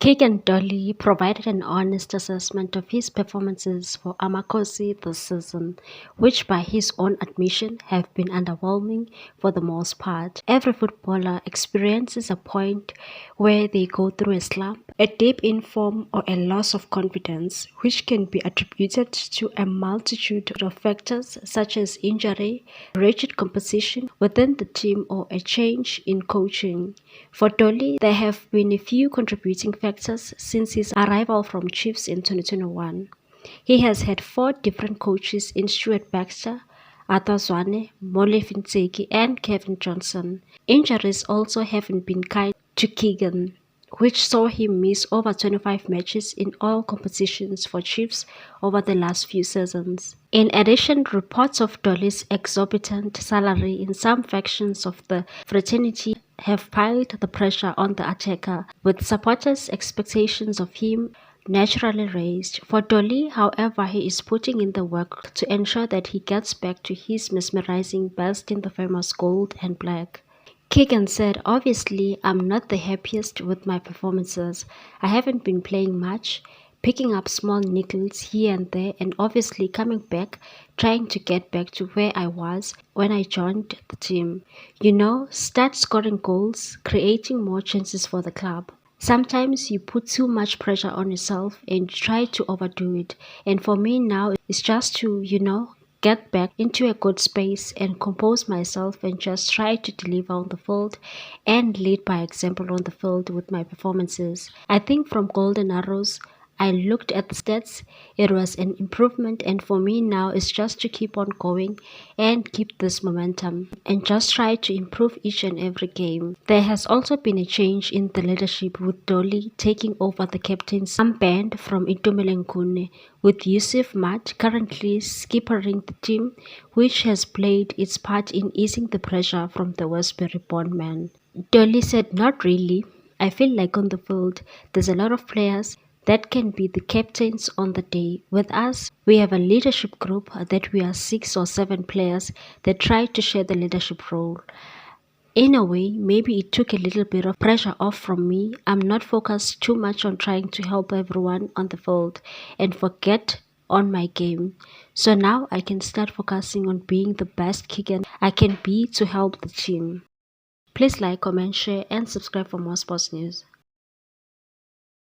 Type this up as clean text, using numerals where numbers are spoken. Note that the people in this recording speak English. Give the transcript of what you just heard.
Keagan Dolly provided an honest assessment of his performances for Amakosi this season, which by his own admission have been underwhelming for the most part. Every footballer experiences a point where they go through a slump, a dip in form, or a loss of confidence, which can be attributed to a multitude of factors such as injury, rigid composition within the team, or a change in coaching. For Dolly, there have been a few contributing factors since his arrival from Chiefs in 2021. He has had 4 different coaches in Stuart Baxter, Arthur Zwane, Mole Fintseki, and Kevin Johnson. Injuries also haven't been kind to Keagan, which saw him miss over 25 matches in all competitions for Chiefs over the last few seasons. In addition, reports of Dolly's exorbitant salary in some factions of the fraternity have piled the pressure on the attacker, with supporters' expectations of him naturally raised. For Dolly, however, he is putting in the work to ensure that he gets back to his mesmerizing best in the famous gold and black. Keagan said, "Obviously, I'm not the happiest with my performances. I haven't been playing much, picking up small nickels here and there, and obviously coming back, trying to get back to where I was when I joined the team. Start scoring goals, creating more chances for the club. Sometimes you put too much pressure on yourself and try to overdo it. And for me now, it's just to, get back into a good space and compose myself and just try to deliver on the field and lead by example on the field with my performances. I think from Golden Arrows, I looked at the stats, it was an improvement, and for me now it's just to keep on going and keep this momentum and just try to improve each and every game." There has also been a change in the leadership, with Dolly taking over the captain's armband from Itumeleng Khune, with Yusuf Mat currently skippering the team, which has played its part in easing the pressure from the Westbury-born man. Dolly said, "Not really. I feel like on the field, there's a lot of players that can be the captains on the day. With us, we have a leadership group that we are 6 or 7 players that try to share the leadership role. In a way, maybe it took a little bit of pressure off from me. I'm not focused too much on trying to help everyone on the field and forget on my game. So now I can start focusing on being the best kicker I can be to help the team." Please like, comment, share, and subscribe for more sports news.